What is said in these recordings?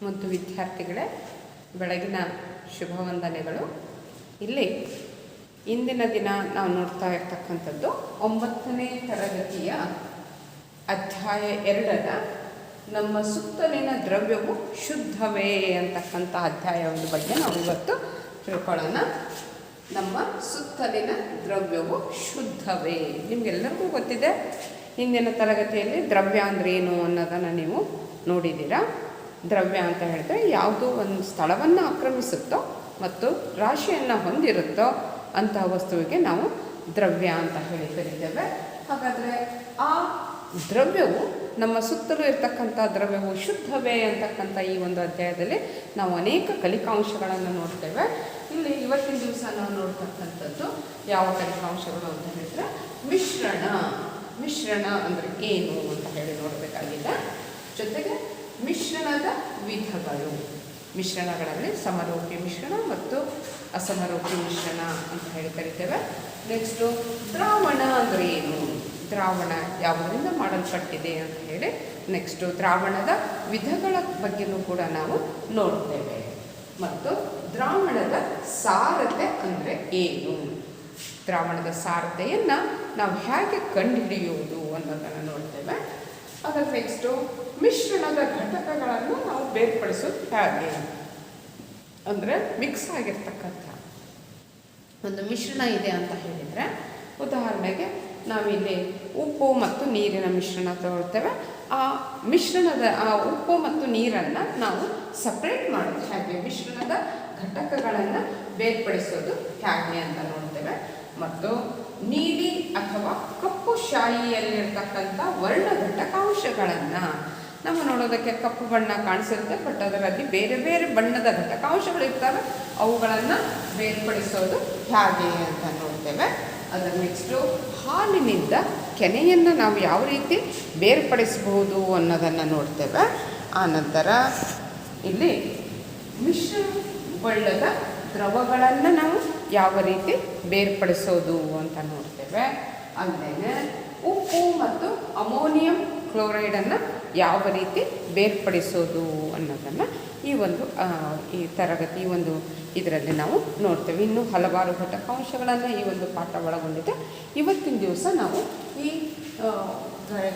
ಮತ್ತು ವಿದ್ಯಾರ್ಥಿಗಳೇ, ಬೆಳಗಿನ ಶುಭ ವಂದನೆಗಳು. ಇಲ್ಲಿ ಇಂದಿನ ದಿನ ನಾವು ನೋಡ್ತಾ ಇರ್ತಕ್ಕಂಥದ್ದು 9ನೇ ತರಗತಿಯ ಅಧ್ಯಾಯ 2ರ ನಮ್ಮ ಸುತ್ತಲಿನ ದ್ರವ್ಯವು ಶುದ್ಧವೇ ಅಂತಕ್ಕಂಥ ಅಧ್ಯಾಯದ ಬಗ್ಗೆ ನಾವು ಇವತ್ತು ತಿಳ್ಕೊಳ್ಳೋಣ. ನಮ್ಮ ಸುತ್ತಲಿನ ದ್ರವ್ಯವು ಶುದ್ಧವೇ. ನಿಮಗೆಲ್ಲರಿಗೂ ಗೊತ್ತಿದೆ, ಹಿಂದಿನ ತರಗತಿಯಲ್ಲಿ ದ್ರವ್ಯ ಅಂದರೆ ಏನು ಅನ್ನೋದನ್ನು ನೀವು ನೋಡಿದ್ದೀರಾ. ದ್ರವ್ಯ ಅಂತ ಹೇಳಿದ್ರೆ ಯಾವುದೋ ಒಂದು ಸ್ಥಳವನ್ನು ಆಕ್ರಮಿಸುತ್ತೋ ಮತ್ತು ರಾಶಿಯನ್ನು ಹೊಂದಿರುತ್ತೋ ಅಂತಹ ವಸ್ತುವಿಗೆ ನಾವು ದ್ರವ್ಯ ಅಂತ ಹೇಳಿ ಕರೀತೇವೆ. ಹಾಗಾದರೆ ಆ ದ್ರವ್ಯವು, ನಮ್ಮ ಸುತ್ತಲೂ ಇರ್ತಕ್ಕಂಥ ದ್ರವ್ಯವು ಶುದ್ಧವೇ ಅಂತಕ್ಕಂಥ ಈ ಒಂದು ಅಧ್ಯಾಯದಲ್ಲಿ ನಾವು ಅನೇಕ ಕಲಿಕಾಂಶಗಳನ್ನು ನೋಡ್ತೇವೆ. ಇಲ್ಲಿ ಇವತ್ತಿನ ದಿವಸ ನಾವು ನೋಡ್ತಕ್ಕಂಥದ್ದು ಯಾವ ಕಲಿಕಾಂಶಗಳು ಅಂತ ಹೇಳಿದ್ರೆ ಮಿಶ್ರಣ ಅಂದರೆ ಏನು ಅಂತ ಹೇಳಿ ನೋಡಬೇಕಾಗಿದೆ. ಜೊತೆಗೆ ಮಿಶ್ರಣದ ವಿಧಗಳು, ಮಿಶ್ರಣಗಳಲ್ಲಿ ಸಮರೂಪಿ ಮಿಶ್ರಣ ಮತ್ತು ಅಸಮರೂಪಿ ಮಿಶ್ರಣ ಅಂತ ಹೇಳಿ ಕರಿತೇವೆ. ನೆಕ್ಸ್ಟು ದ್ರಾವಣ ಅಂದರೆ ಏನು, ದ್ರಾವಣ ಯಾವುದರಿಂದ ಮಾಡಲ್ಪಟ್ಟಿದೆ ಅಂತ ಹೇಳಿ, ನೆಕ್ಸ್ಟು ದ್ರಾವಣದ ವಿಧಗಳ ಬಗ್ಗೆಯೂ ಕೂಡ ನಾವು ನೋಡ್ತೇವೆ. ಮತ್ತು ದ್ರಾವಣದ ಸಾರತೆ ಅಂದರೆ ಏನು, ದ್ರಾವಣದ ಸಾರತೆಯನ್ನು ನಾವು ಹೇಗೆ ಕಂಡುಹಿಡಿಯುವುದು ಅನ್ನೋದನ್ನು ನೋಡ್ತೇವೆ. ಅದರ ನೆಕ್ಸ್ಟು ಮಿಶ್ರಣದ ಘಟಕಗಳನ್ನು ನಾವು ಬೇರ್ಪಡಿಸೋದು ಹೇಗೆ ಅಂದರೆ, ಮಿಕ್ಸ್ ಆಗಿರ್ತಕ್ಕಂಥ ಒಂದು ಮಿಶ್ರಣ ಇದೆ ಅಂತ ಹೇಳಿದರೆ, ಉದಾಹರಣೆಗೆ ನಾವಿಲ್ಲಿ ಉಪ್ಪು ಮತ್ತು ನೀರಿನ ಮಿಶ್ರಣ ತಗೊಳ್ತೇವೆ. ಆ ಮಿಶ್ರಣದ ಉಪ್ಪು ಮತ್ತು ನೀರನ್ನು ನಾವು ಸಪ್ರೇಟ್ ಮಾಡೋದು ಹೇಗೆ, ಮಿಶ್ರಣದ ಘಟಕಗಳನ್ನು ಬೇರ್ಪಡಿಸೋದು ಹೇಗೆ ಅಂತ ನೋಡ್ತೇವೆ. ಮತ್ತು ನೀಲಿ ಅಥವಾ ಕಪ್ಪು ಶಾಯಿಯಲ್ಲಿರ್ತಕ್ಕಂಥ ವರ್ಣ ಘಟಕಾಂಶಗಳನ್ನು ನಾವು ನೋಡೋದಕ್ಕೆ ಕಪ್ಪು ಬಣ್ಣ ಕಾಣಿಸಿರುತ್ತೆ, ಬಟ್ ಅದರಲ್ಲಿ ಬೇರೆ ಬೇರೆ ಬಣ್ಣದ ಘಟಕಾಂಶಗಳಿರ್ತವೆ, ಅವುಗಳನ್ನು ಬೇರ್ಪಡಿಸೋದು ಹೇಗೆ ಅಂತ ನೋಡ್ತೇವೆ. ಅದರ ನೆಕ್ಸ್ಟು ಹಾಲಿನಿಂದ ಕೆನೆಯನ್ನು ನಾವು ಯಾವ ರೀತಿ ಬೇರ್ಪಡಿಸಬಹುದು ಅನ್ನೋದನ್ನು ನೋಡ್ತೇವೆ. ಆನಂತರ ಇಲ್ಲಿ ಮಿಶ್ರ ಬಣ್ಣದ ದ್ರವಗಳನ್ನು ನಾವು ಯಾವ ರೀತಿ ಬೇರ್ಪಡಿಸೋದು ಅಂತ ನೋಡ್ತೇವೆ. ಅಲ್ಲದೆ ಉಪ್ಪು ಮತ್ತು ಅಮೋನಿಯಂ ಕ್ಲೋರೈಡನ್ನು ಯಾವ ರೀತಿ ಬೇರ್ಪಡಿಸೋದು ಅನ್ನೋದನ್ನು ಈ ತರಗತಿ ಇದರಲ್ಲಿ ನಾವು ನೋಡ್ತೇವೆ. ಇನ್ನೂ ಹಲವಾರು ಘಟಕಾಂಶಗಳನ್ನು ಈ ಒಂದು ಪಾಠ ಒಳಗೊಂಡಿದೆ. ಇವತ್ತಿನ ದಿವಸ ನಾವು ಈ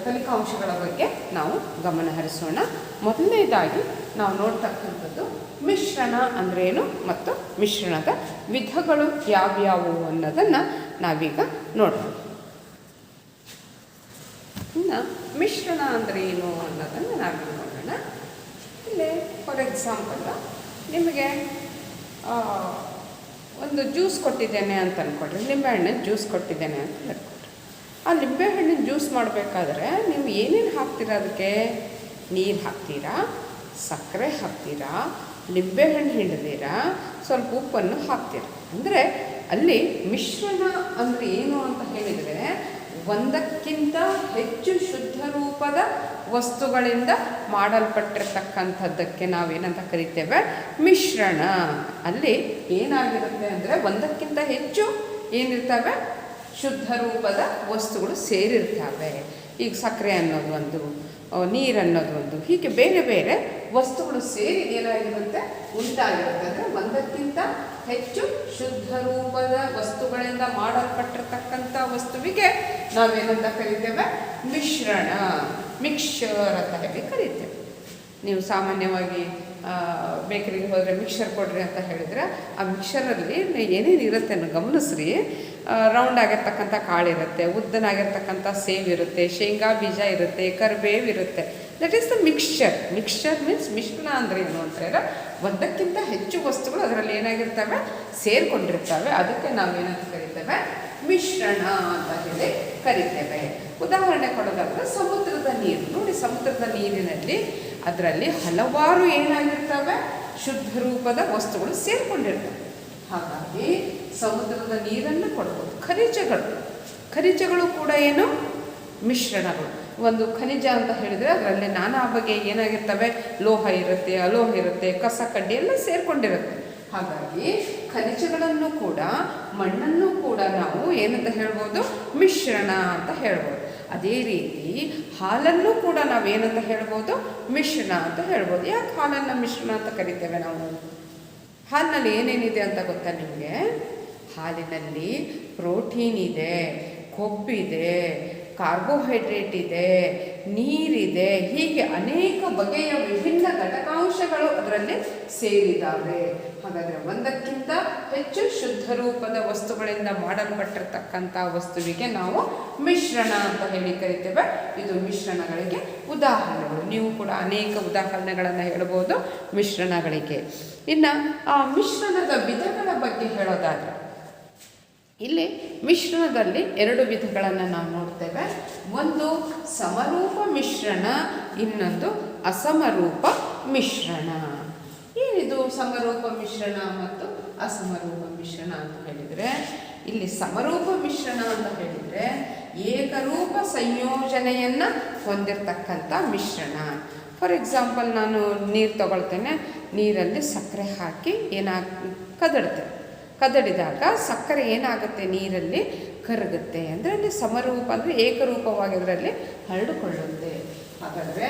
ಕಲಿಕಾಂಶಗಳ ಬಗ್ಗೆ ನಾವು ಗಮನ ಹರಿಸೋಣ. ಮೊದಲನೇದಾಗಿ ನಾವು ನೋಡ್ತಕ್ಕಂಥದ್ದು ಮಿಶ್ರಣ ಅಂದ್ರೇನು ಮತ್ತು ಮಿಶ್ರಣದ ವಿಧಗಳು ಯಾವ್ಯಾವು ಅನ್ನೋದನ್ನು ನಾವೀಗ ನೋಡೋಣ. ಇನ್ನು ಮಿಶ್ರಣ ಅಂದರೆ ಏನು ಅನ್ನೋದನ್ನು ನಾವೀಗ ನೋಡೋಣ. ಇಲ್ಲಿ ಫಾರ್ ಎಕ್ಸಾಂಪಲ್ ನಿಮಗೆ ಒಂದು ಜ್ಯೂಸ್ ಕೊಟ್ಟಿದ್ದೇನೆ ಅಂತ ಅಂದ್ಕೊಡ್ರಿ, ಲಿಂಬೆಹಣ್ಣಿನ ಜ್ಯೂಸ್ ಕೊಟ್ಟಿದ್ದೇನೆ ಅಂತ ಹೇಳ್ಕೊಡ್ರಿ. ಆ ಲಿಂಬೆಹಣ್ಣಿನ ಜ್ಯೂಸ್ ಮಾಡಬೇಕಾದ್ರೆ ನೀವು ಏನೇನು ಹಾಕ್ತೀರಾ, ಅದಕ್ಕೆ ನೀರು ಹಾಕ್ತೀರಾ, ಸಕ್ಕರೆ ಹಾಕ್ತೀರಾ, ಲಿಂಬೆಹಣ್ಣು ಹಿಂಡ್ತೀರಾ, ಸ್ವಲ್ಪ ಉಪ್ಪನ್ನು ಹಾಕ್ತೀರ. ಅಂದರೆ ಅಲ್ಲಿ ಮಿಶ್ರಣ ಅಂದರೆ ಏನು ಅಂತ ಹೇಳಿದರೆ, ಒಂದಕ್ಕಿಂತ ಹೆಚ್ಚು ಶುದ್ಧ ರೂಪದ ವಸ್ತುಗಳಿಂದ ಮಾಡಲ್ಪಟ್ಟಿರ್ತಕ್ಕಂಥದ್ದಕ್ಕೆ ನಾವೇನಂತ ಕರಿತೇವೆ, ಮಿಶ್ರಣ. ಅಲ್ಲಿ ಏನಾಗಿರುತ್ತೆ ಅಂದರೆ, ಒಂದಕ್ಕಿಂತ ಹೆಚ್ಚು ಏನಿರ್ತವೆ, ಶುದ್ಧ ರೂಪದ ವಸ್ತುಗಳು ಸೇರಿರ್ತವೆ. ಈಗ ಸಕ್ಕರೆ ಅನ್ನೋದು ಒಂದು, ನೀರು ಅನ್ನೋದು ಒಂದು, ಹೀಗೆ ಬೇರೆ ಬೇರೆ ವಸ್ತುಗಳು ಸೇರಿ ಏನಾಗಿರುತ್ತೆ, ಉಂಟಾಗಿರುತ್ತೆ. ಅಂದರೆ ಒಂದಕ್ಕಿಂತ ಹೆಚ್ಚು ಶುದ್ಧ ರೂಪದ ವಸ್ತುಗಳಿಂದ ಮಾಡಲ್ಪಟ್ಟಿರ್ತಕ್ಕಂಥ ವಸ್ತುವಿಗೆ ನಾವೇನಂತ ಕರಿತೇವೆ, ಮಿಶ್ರಣ, ಮಿಕ್ಸ್ಚರ್ ಅಂತ ಹೇಳಿ ಕರಿತೇವೆ. ನೀವು ಸಾಮಾನ್ಯವಾಗಿ ಬೇಕರಿಗೆ ಹೋದರೆ ಮಿಕ್ಸರ್ ಕೊಡ್ರಿ ಅಂತ ಹೇಳಿದರೆ, ಆ ಮಿಕ್ಸರಲ್ಲಿ ಏನೇನು ಇರುತ್ತೆ ಅನ್ನೋ ಗಮನಿಸ್ರಿ. ರೌಂಡ್ ಆಗಿರ್ತಕ್ಕಂಥ ಕಾಳಿರುತ್ತೆ, ಉದ್ದನಾಗಿರ್ತಕ್ಕಂಥ ಸೇವ್ ಇರುತ್ತೆ, ಶೇಂಗಾ ಬೀಜ ಇರುತ್ತೆ, ಕರಿಬೇವು ಇರುತ್ತೆ. That is the mixture. Mixture means ಮಿಶ್ರಣ ಅಂದರೆ ಏನು ಅಂತ ಹೇಳಿದ್ರೆ, ಒಂದಕ್ಕಿಂತ ಹೆಚ್ಚು ವಸ್ತುಗಳು ಅದರಲ್ಲಿ ಏನಾಗಿರ್ತವೆ, ಸೇರಿಕೊಂಡಿರ್ತವೆ. ಅದಕ್ಕೆ ನಾವೇನಂತ ಕರಿತೇವೆ, ಮಿಶ್ರಣ ಅಂತ ಹೇಳಿ ಕರಿತೇವೆ. ಉದಾಹರಣೆ ಕೊಡೋದಾದ್ರೆ ಸಮುದ್ರದ ನೀರು ನೋಡಿ, ಸಮುದ್ರದ ನೀರಿನಲ್ಲಿ ಅದರಲ್ಲಿ ಹಲವಾರು ಏನಾಗಿರ್ತವೆ, ಶುದ್ಧ ರೂಪದ ವಸ್ತುಗಳು ಸೇರಿಕೊಂಡಿರ್ತವೆ. ಹಾಗಾಗಿ ಸಮುದ್ರದ ನೀರನ್ನು ಕೊಡ್ಬೋದು. ಖನಿಜಗಳು ಕೂಡ ಏನು, ಮಿಶ್ರಣಗಳು. ಒಂದು ಖನಿಜ ಅಂತ ಹೇಳಿದರೆ ಅದರಲ್ಲಿ ನಾನಾ ಬಗೆಯ ಏನಾಗಿರ್ತವೆ, ಲೋಹ ಇರುತ್ತೆ, ಅಲೋಹ ಇರುತ್ತೆ, ಕಸ ಕಡ್ಡಿ ಎಲ್ಲ ಸೇರಿಕೊಂಡಿರುತ್ತೆ. ಹಾಗಾಗಿ ಖನಿಜಗಳನ್ನು ಕೂಡ, ಮಣ್ಣನ್ನು ಕೂಡ ನಾವು ಏನಂತ ಹೇಳ್ಬೋದು, ಮಿಶ್ರಣ ಅಂತ ಹೇಳ್ಬೋದು. ಅದೇ ರೀತಿ ಹಾಲನ್ನು ಕೂಡ ನಾವೇನಂತ ಹೇಳ್ಬೋದು, ಮಿಶ್ರಣ ಅಂತ ಹೇಳ್ಬೋದು. ಯಾಕೆ ಹಾಲನ್ನು ಮಿಶ್ರಣ ಅಂತ ಕರಿತೇವೆ ನಾವು? ಹಾಲಿನಲ್ಲಿ ಏನೇನಿದೆ ಅಂತ ಗೊತ್ತಾ ನಿಮಗೆ? ಹಾಲಿನಲ್ಲಿ ಪ್ರೋಟೀನ್ ಇದೆ, ಕೊಬ್ಬಿದೆ, ಕಾರ್ಬೋಹೈಡ್ರೇಟ್ ಇದೆ, ನೀರಿದೆ, ಹೀಗೆ ಅನೇಕ ಬಗೆಯ ವಿಭಿನ್ನ ಘಟಕಾಂಶಗಳು ಅದರಲ್ಲಿ ಸೇರಿದ್ದಾವೆ. ಹಾಗಾದರೆ ಒಂದಕ್ಕಿಂತ ಹೆಚ್ಚು ಶುದ್ಧ ರೂಪದ ವಸ್ತುಗಳಿಂದ ಮಾಡಲ್ಪಟ್ಟಿರ್ತಕ್ಕಂಥ ವಸ್ತುವಿಗೆ ನಾವು ಮಿಶ್ರಣ ಅಂತ ಹೇಳಿ ಕರಿತೇವೆ. ಇದು ಮಿಶ್ರಣಗಳಿಗೆ ಉದಾಹರಣೆಗಳು. ನೀವು ಕೂಡ ಅನೇಕ ಉದಾಹರಣೆಗಳನ್ನು ಹೇಳ್ಬೋದು ಮಿಶ್ರಣಗಳಿಗೆ. ಇನ್ನು ಆ ಮಿಶ್ರಣದ ವಿಧಗಳ ಬಗ್ಗೆ ಹೇಳೋದಾದರೆ, ಇಲ್ಲಿ ಮಿಶ್ರಣದಲ್ಲಿ 2 ವಿಧಗಳನ್ನು ನಾವು ನೋಡ್ತೇವೆ. ಒಂದು ಸಮರೂಪ ಮಿಶ್ರಣ, ಇನ್ನೊಂದು ಅಸಮರೂಪ ಮಿಶ್ರಣ. ಏನಿದು ಸಮರೂಪ ಮಿಶ್ರಣ ಮತ್ತು ಅಸಮರೂಪ ಮಿಶ್ರಣ ಅಂತ ಹೇಳಿದರೆ, ಇಲ್ಲಿ ಸಮರೂಪ ಮಿಶ್ರಣ ಅಂತ ಹೇಳಿದರೆ ಏಕರೂಪ ಸಂಯೋಜನೆಯನ್ನು ಹೊಂದಿರತಕ್ಕಂಥ ಮಿಶ್ರಣ. ಫಾರ್ ಎಕ್ಸಾಂಪಲ್, ನಾನು ನೀರು ತಗೊಳ್ತೇನೆ, ನೀರಲ್ಲಿ ಸಕ್ಕರೆ ಹಾಕಿ ಕದಡಿದಾಗ ಸಕ್ಕರೆ ಏನಾಗುತ್ತೆ, ನೀರಲ್ಲಿ ಕರಗುತ್ತೆ. ಅಂದರೆ ಅಲ್ಲಿ ಸಮರೂಪ ಅಂದರೆ ಏಕರೂಪವಾಗಿ ಅದರಲ್ಲಿ ಹರಡಿಕೊಳ್ಳುತ್ತೆ. ಹಾಗಾದರೆ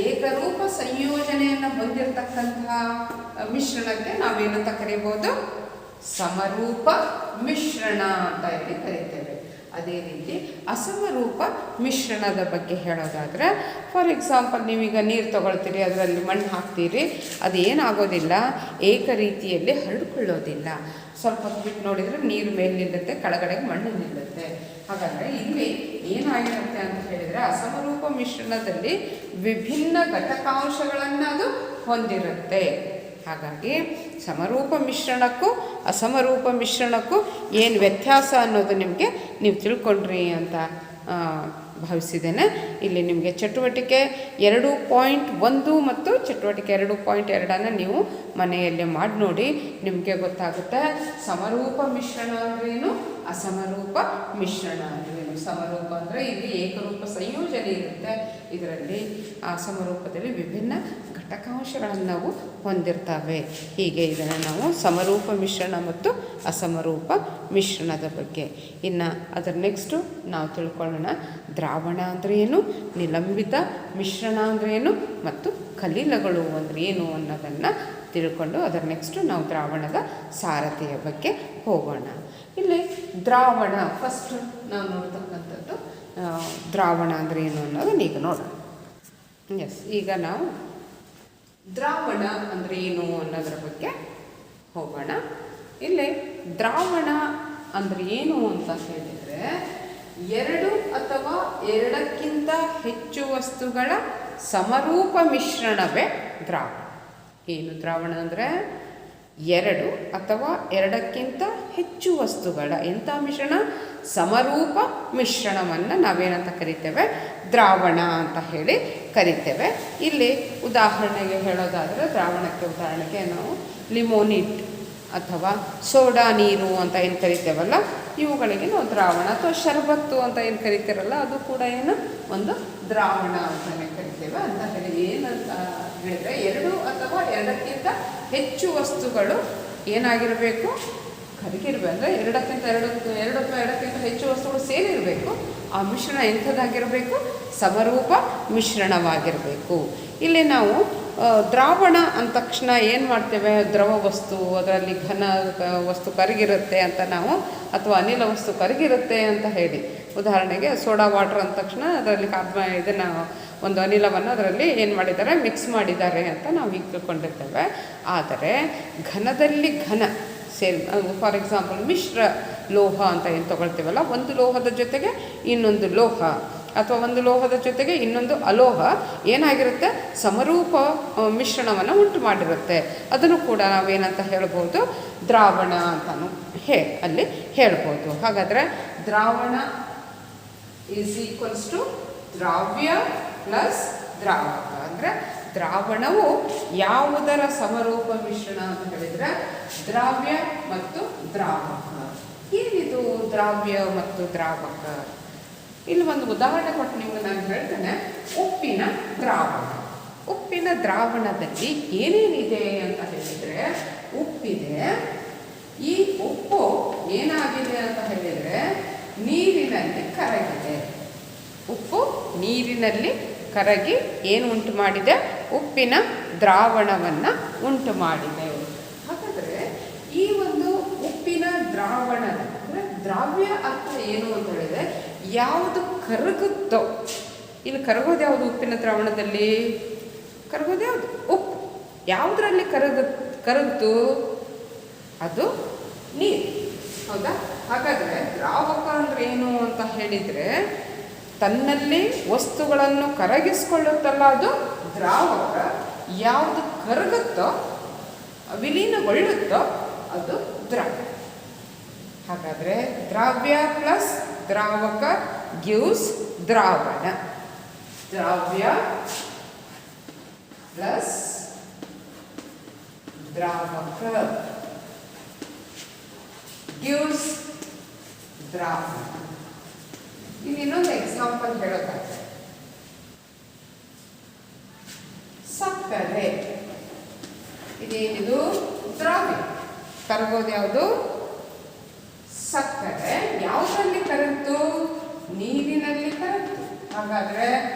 ಏಕರೂಪ ಸಂಯೋಜನೆಯನ್ನು ಹೊಂದಿರತಕ್ಕಂತಹ ಮಿಶ್ರಣಕ್ಕೆ ನಾವೇನಂತ ಕರೀಬೋದು? ಸಮರೂಪ ಮಿಶ್ರಣ ಅಂತ ಹೇಳಿ ಕರಿತೇವೆ. ಅದೇ ರೀತಿ ಅಸಮರೂಪ ಮಿಶ್ರಣದ ಬಗ್ಗೆ ಹೇಳೋದಾದರೆ, ಫಾರ್ ಎಕ್ಸಾಂಪಲ್, ನೀವೀಗ ನೀರು ತಗೊಳ್ತೀರಿ, ಅದರಲ್ಲಿ ಮಣ್ಣು ಹಾಕ್ತೀರಿ, ಅದೇನಾಗೋದಿಲ್ಲ, ಏಕ ರೀತಿಯಲ್ಲಿ ಹರಡಿಕೊಳ್ಳೋದಿಲ್ಲ. ಸ್ವಲ್ಪ ಹೊತ್ತು ಬಿಟ್ಟು ನೋಡಿದರೆ ನೀರು ಮೇಲೆ ನಿಲ್ಲುತ್ತೆ, ಕೆಳಗಡೆಗೆ ಮಣ್ಣು ನಿಲ್ಲುತ್ತೆ. ಹಾಗಾದರೆ ಇಲ್ಲಿ ಏನಾಗಿರುತ್ತೆ ಅಂತ ಹೇಳಿದರೆ, ಅಸಮರೂಪ ಮಿಶ್ರಣದಲ್ಲಿ ವಿಭಿನ್ನ ಘಟಕಾಂಶಗಳನ್ನು ಅದು ಹೊಂದಿರುತ್ತೆ. ಹಾಗಾಗಿ ಸಮರೂಪ ಮಿಶ್ರಣಕ್ಕೂ ಅಸಮರೂಪ ಮಿಶ್ರಣಕ್ಕೂ ಏನು ವ್ಯತ್ಯಾಸ ಅನ್ನೋದು ನೀವು ತಿಳ್ಕೊಂಡ್ರಿ ಅಂತ ಭಾವಿಸಿದ್ದೇನೆ. ಇಲ್ಲಿ ನಿಮಗೆ ಚಟುವಟಿಕೆ 2.1 ಮತ್ತು ಚಟುವಟಿಕೆ 2.2 ನೀವು ಮನೆಯಲ್ಲೇ ಮಾಡಿ ನೋಡಿ, ನಿಮಗೆ ಗೊತ್ತಾಗುತ್ತೆ ಸಮರೂಪ ಮಿಶ್ರಣ ಅಂದ್ರೇನು, ಅಸಮರೂಪ ಮಿಶ್ರಣ ಅಂದ್ರೇನು. ಸಮರೂಪ ಅಂದರೆ ಇಲ್ಲಿ ಏಕರೂಪ ಸಂಯೋಜನೆ ಇರುತ್ತೆ, ಇದರಲ್ಲಿ ಅಸಮರೂಪದಲ್ಲಿ ವಿಭಿನ್ನ ಘಟಕಾಂಶಗಳನ್ನು ನಾವು ಹೊಂದಿರ್ತವೆ. ಹೀಗೆ ಇದನ್ನು ನಾವು ಸಮರೂಪ ಮಿಶ್ರಣ ಮತ್ತು ಅಸಮರೂಪ ಮಿಶ್ರಣದ ಬಗ್ಗೆ. ಇನ್ನು ಅದರ ನೆಕ್ಸ್ಟು ನಾವು ತಿಳ್ಕೊಳ್ಳೋಣ ದ್ರಾವಣ ಅಂದರೆ ಏನು, ನಿಲಂಬಿತ ಮಿಶ್ರಣ ಅಂದರೆ ಏನು, ಮತ್ತು ಕಲಿಲಗಳು ಅಂದರೆ ಏನು ಅನ್ನೋದನ್ನು ತಿಳ್ಕೊಂಡು ಅದರ ನೆಕ್ಸ್ಟು ನಾವು ದ್ರಾವಣದ ಸಾರಥಿಯ ಬಗ್ಗೆ ಹೋಗೋಣ. ಇಲ್ಲಿ ದ್ರಾವಣ ಫಸ್ಟ್ ನಾವು ನೋಡ್ತಕ್ಕಂಥದ್ದು ದ್ರಾವಣ ಅಂದರೆ ಏನು ಅನ್ನೋದನ್ನ ಈಗ ನೋಡೋಣ. ಈಗ ನಾವು ದ್ರಾವಣ ಅಂದರೆ ಏನು ಅನ್ನೋದರ ಬಗ್ಗೆ ಹೋಗೋಣ. ಇಲ್ಲಿ ದ್ರಾವಣ ಅಂದರೆ ಏನು ಅಂತ ಹೇಳಿದರೆ, 2 ಅಥವಾ 2ಕ್ಕಿಂತ ಹೆಚ್ಚು ವಸ್ತುಗಳ ಸಮರೂಪ ಮಿಶ್ರಣವೇ ದ್ರಾವಣ. ಏನು ದ್ರಾವಣ ಅಂದರೆ 2 ಅಥವಾ 2ಕ್ಕಿಂತ ಹೆಚ್ಚು ವಸ್ತುಗಳ ಎಂಥ ಮಿಶ್ರಣ, ಸಮರೂಪ ಮಿಶ್ರಣವನ್ನು ನಾವೇನಂತ ಕರಿತೇವೆ, ದ್ರಾವಣ ಅಂತ ಹೇಳಿ ಕರಿತೇವೆ. ಇಲ್ಲಿ ಉದಾಹರಣೆಗೆ ಹೇಳೋದಾದರೆ, ದ್ರಾವಣಕ್ಕೆ ಉದಾಹರಣೆಗೆ ನಾವು ಲಿಮೋನಿಟ್ ಅಥವಾ ಸೋಡಾ ನೀರು ಅಂತ ಏನು ಕರಿತೇವಲ್ಲ, ಇವುಗಳಿಗೆ ನಾವು ದ್ರಾವಣ, ಅಥವಾ ಶರಬತ್ತು ಅಂತ ಏನು ಕರಿತೀರಲ್ಲ, ಅದು ಕೂಡ ಏನು ಒಂದು ದ್ರಾವಣ ಅಂತಲೇ ಕರಿತೇವೆ. ಅಂತ ಹೇಳಿ ಏನಂತ ಹೇಳಿದರೆ, 2 ಅಥವಾ 2ಕ್ಕಿಂತ ಹೆಚ್ಚು ವಸ್ತುಗಳು ಏನಾಗಿರಬೇಕು, ಕರಗಿರಬೇಕು. ಅಂದರೆ 2 ಅಥವಾ 2ಕ್ಕಿಂತ ಹೆಚ್ಚು ವಸ್ತುಗಳು ಸೇರಿರಬೇಕು. ಆ ಮಿಶ್ರಣ ಎಂಥದ್ದಾಗಿರಬೇಕು, ಸಮರೂಪ ಮಿಶ್ರಣವಾಗಿರಬೇಕು. ಇಲ್ಲಿ ನಾವು ದ್ರಾವಣ ಅಂದ ತಕ್ಷಣ ಏನು ಮಾಡ್ತೇವೆ, ದ್ರವ ವಸ್ತು, ಅದರಲ್ಲಿ ಘನ ವಸ್ತು ಕರಗಿರುತ್ತೆ ಅಂತ ನಾವು, ಅಥವಾ ಅನಿಲ ವಸ್ತು ಕರಗಿರುತ್ತೆ ಅಂತ ಹೇಳಿ, ಉದಾಹರಣೆಗೆ ಸೋಡಾ ವಾಟರ್ ಅಂದ ತಕ್ಷಣ ಅದರಲ್ಲಿ ಇದನ್ನು ಒಂದು ಅನಿಲವನ್ನು ಅದರಲ್ಲಿ ಏನು ಮಾಡಿದ್ದಾರೆ, ಮಿಕ್ಸ್ ಮಾಡಿದ್ದಾರೆ ಅಂತ ನಾವು ಹೀಗೆ ತಿಳ್ಕೊಂಡಿರ್ತೇವೆ. ಆದರೆ ಘನದಲ್ಲಿ ಘನ ಸೇರಿ, ಫಾರ್ ಎಕ್ಸಾಂಪಲ್ ಮಿಶ್ರ ಲೋಹ ಅಂತ ಏನು ತೊಗೊಳ್ತೀವಲ್ಲ, ಒಂದು ಲೋಹದ ಜೊತೆಗೆ ಇನ್ನೊಂದು ಲೋಹ ಅಥವಾ ಒಂದು ಲೋಹದ ಜೊತೆಗೆ ಇನ್ನೊಂದು ಅಲೋಹ ಏನಾಗಿರುತ್ತೆ, ಸಮರೂಪ ಮಿಶ್ರಣವನ್ನು ಉಂಟು ಮಾಡಿರುತ್ತೆ. ಅದನ್ನು ಕೂಡ ನಾವೇನಂತ ಹೇಳ್ಬೋದು, ದ್ರಾವಣ ಅಂತಲೂ ಅಲ್ಲಿ ಹೇಳ್ಬೋದು. ಹಾಗಾದರೆ ದ್ರಾವಣ ಈಸ್ ಈಕ್ವಲ್ಸ್ ಟು ದ್ರಾವ್ಯ ಪ್ಲಸ್ ದ್ರಾವಕ. ಅಂದರೆ ದ್ರಾವಣವು ಯಾವುದರ ಸಮರೂಪ ಮಿಶ್ರಣ ಅಂತ ಹೇಳಿದರೆ ದ್ರಾವ್ಯ ಮತ್ತು ದ್ರಾವಕ. ಏನಿದು ದ್ರಾವ್ಯ ಮತ್ತು ದ್ರಾವಕ? ಇಲ್ಲಿ ಒಂದು ಉದಾಹರಣೆ ಕೊಟ್ಟು ನಿಮಗೆ ನಾನು ಹೇಳ್ತೇನೆ. ಉಪ್ಪಿನ ದ್ರಾವಣ. ಉಪ್ಪಿನ ದ್ರಾವಣದಲ್ಲಿ ಏನೇನಿದೆ ಅಂತ ಹೇಳಿದರೆ, ಉಪ್ಪಿದೆ. ಈ ಉಪ್ಪು ಏನಾಗಿದೆ ಅಂತ ಹೇಳಿದರೆ ನೀರಿನಲ್ಲಿ ಕರಗಿದೆ. ಉಪ್ಪು ನೀರಿನಲ್ಲಿ ಕರಗಿ ಏನು ಉಂಟು ಮಾಡಿದೆ? ಉಪ್ಪಿನ ದ್ರಾವಣವನ್ನು ಉಂಟು ಮಾಡಿದೆ. ಹಾಗಾದರೆ ಈ ಒಂದು ಉಪ್ಪಿನ ದ್ರಾವಣದ ಅಂದರೆ ದ್ರಾವ್ಯ ಅರ್ಥ ಏನು ಅಂತ ಹೇಳಿದ್ರೆ ಯಾವುದು ಕರಗುತ್ತೋ, ಇಲ್ಲಿ ಕರಗೋದು ಯಾವುದು? ಉಪ್ಪಿನ ದ್ರಾವಣದಲ್ಲಿ ಕರಗೋದು ಯಾವುದು? ಉಪ್ಪು. ಯಾವುದರಲ್ಲಿ ಕರಗಿತು? ಅದು ನೀರು. ಹೌದಾ? ಹಾಗಾದರೆ ದ್ರಾವಕ ಅಂದರೆ ಏನು ಅಂತ ಹೇಳಿದರೆ ತನ್ನಲ್ಲಿ ವಸ್ತುಗಳನ್ನು ಕರಗಿಸ್ಕೊಳ್ಳುತ್ತಲ್ಲ, ಅದು ದ್ರಾವಕ. ಯಾವುದು ಕರಗುತ್ತೋ, ವಿಲೀನಗೊಳ್ಳುತ್ತೋ ಅದು ದ್ರಾವ್ಯ. ಹಾಗಾದರೆ ದ್ರಾವ್ಯ ಪ್ಲಸ್ ದ್ರಾವಕ ಗಿವ್ಸ್ ದ್ರಾವಣ. ದ್ರಾವ್ಯ ಪ್ಲಸ್ ದ್ರಾವಕ ಗಿವ್ಸ್ ದ್ರಾವಣ. ಇನ್ನೊಂದು ಎಕ್ಸಾಂಪಲ್ ಹೇಳೋದಾದ್ರೆ ಸಕ್ಕರೆ. ಇದೇನಿದು? ದ್ರಾವ್ಯ. ಕರಗೋದು ಯಾವುದು? ಸಕ್ಕರೆ. ಯಾವುದರಲ್ಲಿ ಕರಗಿತು? ನೀರಿನಲ್ಲಿ ಕರಗಿತು. ಹಾಗಾದರೆ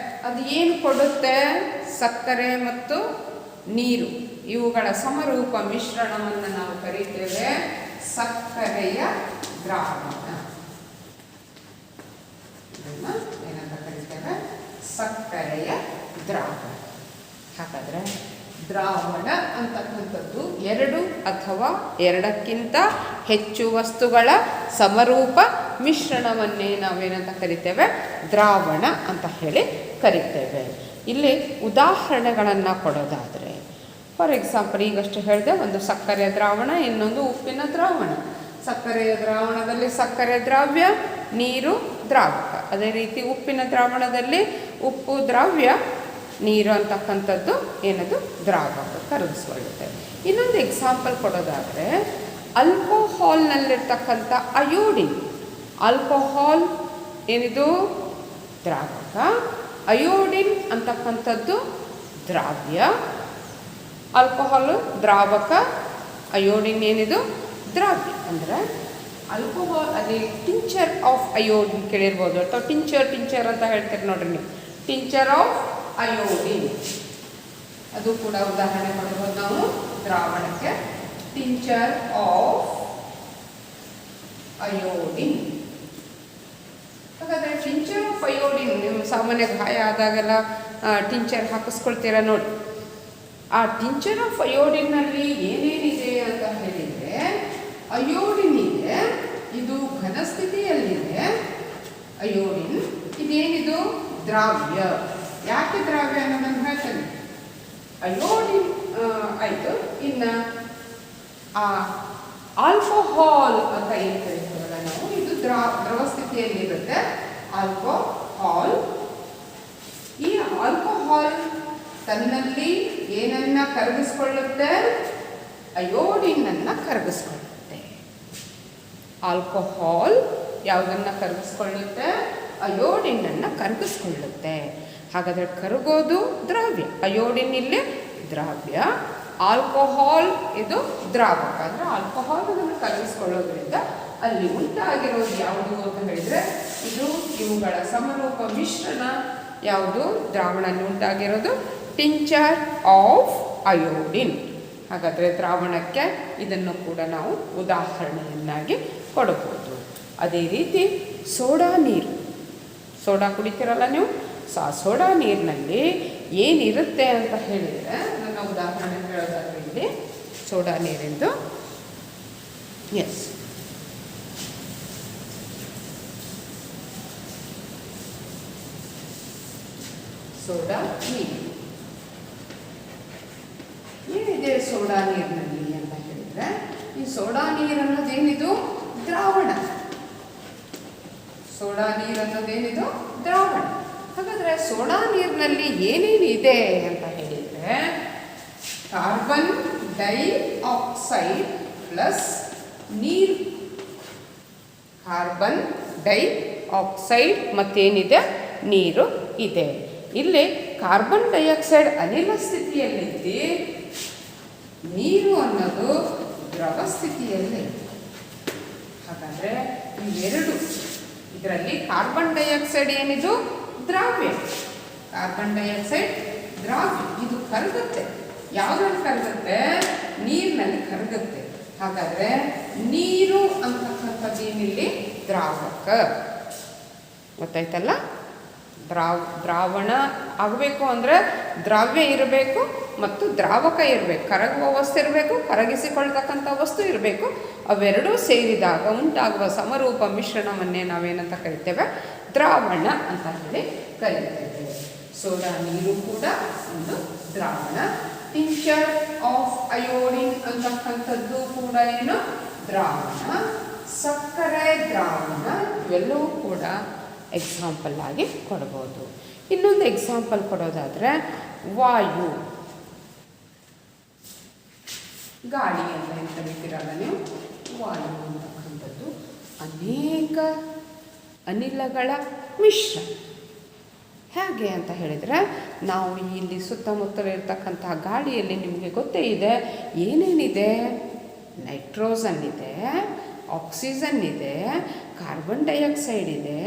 ಅದು ಏನು ಕೊಡುತ್ತೆ? ಸಕ್ಕರೆ ಮತ್ತು ನೀರು ಇವುಗಳ ಸಮರೂಪ ಮಿಶ್ರಣವನ್ನು ನಾವು ಕರೀತೇವೆ ಸಕ್ಕರೆಯ ದ್ರಾವಣ. ಇದನ್ನು ಏನಂತ ಕರೀತೇವೆ? ಸಕ್ಕರೆಯ ದ್ರಾವಣ. ಹಾಗಾದರೆ ದ್ರಾವಣ ಅಂತಕ್ಕಂಥದ್ದು ಎರಡು ಅಥವಾ ಎರಡಕ್ಕಿಂತ ಹೆಚ್ಚು ವಸ್ತುಗಳ ಸಮರೂಪ ಮಿಶ್ರಣವನ್ನೇ ನಾವೇನಂತ ಕರಿತೇವೆ? ದ್ರಾವಣ ಅಂತ ಹೇಳಿ ಕರಿತೇವೆ. ಇಲ್ಲಿ ಉದಾಹರಣೆಗಳನ್ನು ಕೊಡೋದಾದರೆ, ಫಾರ್ ಎಕ್ಸಾಂಪಲ್ ಈಗಷ್ಟು ಹೇಳಿದೆ, ಒಂದು ಸಕ್ಕರೆಯ ದ್ರಾವಣ, ಇನ್ನೊಂದು ಉಪ್ಪಿನ ದ್ರಾವಣ. ಸಕ್ಕರೆಯ ದ್ರಾವಣದಲ್ಲಿ ಸಕ್ಕರೆ ದ್ರಾವ್ಯ, ನೀರು ದ್ರಾವಕ. ಅದೇ ರೀತಿ ಉಪ್ಪಿನ ದ್ರಾವಣದಲ್ಲಿ ಉಪ್ಪು ದ್ರಾವ್ಯ, ನೀರು ಅಂತಕ್ಕಂಥದ್ದು ಏನದು? ದ್ರಾವಕ, ಕರಗಿಸ್ಕೊಳ್ಳುತ್ತೆ. ಇನ್ನೊಂದು ಎಕ್ಸಾಂಪಲ್ ಕೊಡೋದಾದರೆ ಆಲ್ಕೋಹಾಲ್ನಲ್ಲಿರ್ತಕ್ಕಂಥ ಅಯೋಡಿನ್. ಆಲ್ಕೋಹಾಲ್ ಏನಿದು? ದ್ರಾವಕ. ಅಯೋಡಿನ್ ಅಂತಕ್ಕಂಥದ್ದು ದ್ರಾವ್ಯ. ಆಲ್ಕೋಹಾಲು ದ್ರಾವಕ, ಅಯೋಡಿನ್ ಏನಿದು? ದ್ರಾವ್ಯ. ಅಂದರೆ ಆಲ್ಕೋಹಾಲ್ ಅಲ್ಲಿ ಟಿಂಚರ್ ಆಫ್ ಅಯೋಡಿನ್ ಕೇಳಿರ್ಬೋದು, ಅಥವಾ ಟಿಂಚರ್ ಅಂತ ಹೇಳ್ತೀರಿ ನೋಡ್ರಿ ನೀವು, ಟಿಂಚರ್ ಆಫ್ ಅಯೋಡಿನ್. ಅದು ಕೂಡ ಉದಾಹರಣೆ ಕೊಡ್ಬೋದು ನಾವು ದ್ರಾವಣಕ್ಕೆ. Tincture of iodine. ಹಾಗಾದರೆ ಟಿಂಚರ್ ಆಫ್ ಅಯೋಡಿನ್ ನೀವು ಸಾಮಾನ್ಯ ಗಾಯ ಆದಾಗೆಲ್ಲ ಟಿಂಚರ್ ಹಾಕಿಸ್ಕೊಳ್ತೀರ ನೋಡಿ. ಆ ಟಿಂಚರ್ ಆಫ್ ಅಯೋಡಿನ್ನಲ್ಲಿ ಏನೇನಿದೆ ಅಂತ ಹೇಳಿದರೆ, ಅಯೋಡಿನ್ ಇದೆ, ಇದು ಘನಸ್ಥಿತಿಯಲ್ಲಿದೆ ಅಯೋಡಿನ್. ಇದೇನಿದು? ದ್ರಾವ್ಯ. ಯಾಕೆ ದ್ರಾವ್ಯ ಅನ್ನೋದನ್ನು ಹೇಳ್ತೇನೆ. ಅಯೋಡಿನ್ ಆಯಿತು. ಇನ್ನು ಆಲ್ಕೋಹಾಲ್ ಅಂತ ಏನು ಕರಿತೀವಲ್ಲ ನಾವು, ಇದು ದ್ರವ ಸ್ಥಿತಿಯಲ್ಲಿರುತ್ತೆ ಆಲ್ಕೋಹಾಲ್. ಈ ಆಲ್ಕೋಹಾಲ್ ತನ್ನಲ್ಲಿ ಏನನ್ನ ಕರಗಿಸ್ಕೊಳ್ಳುತ್ತೆ? ಅಯೋಡಿನನ್ನು ಕರಗಿಸ್ಕೊಳ್ಳುತ್ತೆ. ಆಲ್ಕೋಹಾಲ್ ಯಾವುದನ್ನು ಕರಗಿಸ್ಕೊಳ್ಳುತ್ತೆ? ಅಯೋಡಿನನ್ನು ಕರಗಿಸ್ಕೊಳ್ಳುತ್ತೆ. ಹಾಗಾದರೆ ಕರಗೋದು ದ್ರಾವ್ಯ, ಅಯೋಡಿನ್ ಇಲ್ಲಿ ದ್ರಾವ್ಯ, ಆಲ್ಕೋಹಾಲ್ ಇದು ದ್ರಾವಕ. ಅಂದರೆ ಆಲ್ಕೋಹಾಲ್ ಅದನ್ನು ಕರಗಿಸ್ಕೊಳ್ಳೋದ್ರಿಂದ ಅಲ್ಲಿ ಉಂಟಾಗಿರೋದು ಯಾವುದು ಅಂತ ಹೇಳಿದರೆ ಇದು ಇವುಗಳ ಸಮರೂಪ ಮಿಶ್ರಣ. ಯಾವುದು? ದ್ರಾವಣದಲ್ಲಿ ಉಂಟಾಗಿರೋದು ಟಿಂಚರ್ ಆಫ್ ಅಯೋಡಿನ್. ಹಾಗಾದರೆ ದ್ರಾವಣಕ್ಕೆ ಇದನ್ನು ಕೂಡ ನಾವು ಉದಾಹರಣೆಯನ್ನಾಗಿ ಕೊಡಬಹುದು. ಅದೇ ರೀತಿ ಸೋಡಾ ನೀರು, ಸೋಡಾ ಕುಡಿತೀರಲ್ಲ ನೀವು, ಸೋಡಾ ನೀರಿನಲ್ಲಿ ಏನಿರುತ್ತೆ ಅಂತ ಹೇಳಿದರೆ, ನನ್ನ ಉದಾಹರಣೆ ಹೇಳೋದಾದ್ರೆ ಇಲ್ಲಿ ಸೋಡಾ ನೀರಿಂದು, ಎಸ್, ಸೋಡಾ ನೀರು ಏನಿದೆ ಸೋಡಾ ನೀರಿನಲ್ಲಿ ಅಂತ ಹೇಳಿದರೆ, ಈ ಸೋಡಾ ನೀರು ಅನ್ನೋದೇನಿದು? ದ್ರಾವಣ. ಸೋಡಾ ನೀರು ಅನ್ನೋದೇನಿದು? ದ್ರಾವಣ. ಹಾಗಾದರೆ ಸೋಡಾ ನೀರಿನಲ್ಲಿ ಏನೇನಿದೆ ಅಂತ ಹೇಳಿದರೆ, ಕಾರ್ಬನ್ ಡೈಆಕ್ಸೈಡ್ ಪ್ಲಸ್ ನೀರು. ಕಾರ್ಬನ್ ಡೈಆಕ್ಸೈಡ್ ಮತ್ತೇನಿದೆ? ನೀರು ಇದೆ. ಇಲ್ಲಿ ಕಾರ್ಬನ್ ಡೈಆಕ್ಸೈಡ್ ಅನಿಲ ಸ್ಥಿತಿಯಲ್ಲಿದ್ದು, ನೀರು ಅನ್ನೋದು ದ್ರವ ಸ್ಥಿತಿಯಲ್ಲಿ. ಹಾಗಾದರೆ ಇವೆರಡು, ಇದರಲ್ಲಿ ಕಾರ್ಬನ್ ಡೈಆಕ್ಸೈಡ್ ಏನಿದು? ದ್ರಾವ್ಯ. ಕಾರ್ಬನ್ ಡೈಆಕ್ಸೈಡ್ ದ್ರಾವ್ಯ, ಇದು ಕರಗುತ್ತೆ. ಯಾವುದ್ರಲ್ಲಿ ಕರಗುತ್ತೆ? ನೀರಿನಲ್ಲಿ ಕರಗುತ್ತೆ. ಹಾಗಾದರೆ ನೀರು ಅಂತಕ್ಕಂಥದ್ದು ಏನಿಲ್ಲಿ ದ್ರಾವಕ. ಗೊತ್ತಾಯ್ತಲ್ಲ? ದ್ರಾವಣ ಆಗಬೇಕು ಅಂದರೆ ದ್ರಾವ್ಯ ಇರಬೇಕು ಮತ್ತು ದ್ರಾವಕ ಇರಬೇಕು. ಕರಗುವ ವಸ್ತು ಇರಬೇಕು, ಕರಗಿಸಿಕೊಳ್ತಕ್ಕಂಥ ವಸ್ತು ಇರಬೇಕು. ಅವೆರಡೂ ಸೇರಿದಾಗ ಉಂಟಾಗುವ ಸಮರೂಪ ಮಿಶ್ರಣವನ್ನೇ ನಾವೇನಂತ ಕರಿತೇವೆ? ದ್ರಾವಣ ಅಂತ ಹೇಳಿ ಕರೀತೇವೆ. ಸೋಡಾ ನೀರು ಕೂಡ ಒಂದು ದ್ರಾವಣ. ಟಿಂಚರ್ ಆಫ್ ಅಯೋಡಿನ್ ಅಂತಕ್ಕಂಥದ್ದು ಕೂಡ ಏನು ದ್ರಾವಣ. ಸಕ್ಕರೆ ದ್ರಾವಣ, ಇವೆಲ್ಲವೂ ಕೂಡ ಎಕ್ಸಾಂಪಲ್ ಆಗಿ ಕೊಡ್ಬೋದು. ಇನ್ನೊಂದು ಎಕ್ಸಾಂಪಲ್ ಕೊಡೋದಾದರೆ ವಾಯು, ಗಾಳಿ ಅಂತ ಏನು ಕರಿತೀರಲ್ಲ ನೀವು, ವಾಯು ಅಂತಕ್ಕಂಥದ್ದು ಅನೇಕ ಅನಿಲಗಳ ಮಿಶ್ರಣ. ಹೇಗೆ ಅಂತ ಹೇಳಿದರೆ, ನಾವು ಇಲ್ಲಿ ಸುತ್ತಮುತ್ತಲಿರ್ತಕ್ಕಂತಹ ಗಾಳಿಯಲ್ಲಿ ನಿಮಗೆ ಗೊತ್ತೇ ಇದೆ ಏನೇನಿದೆ. ನೈಟ್ರೋಜನ್ ಇದೆ, ಆಕ್ಸಿಜನ್ ಇದೆ, ಕಾರ್ಬನ್ ಡೈಆಕ್ಸೈಡ್ ಇದೆ,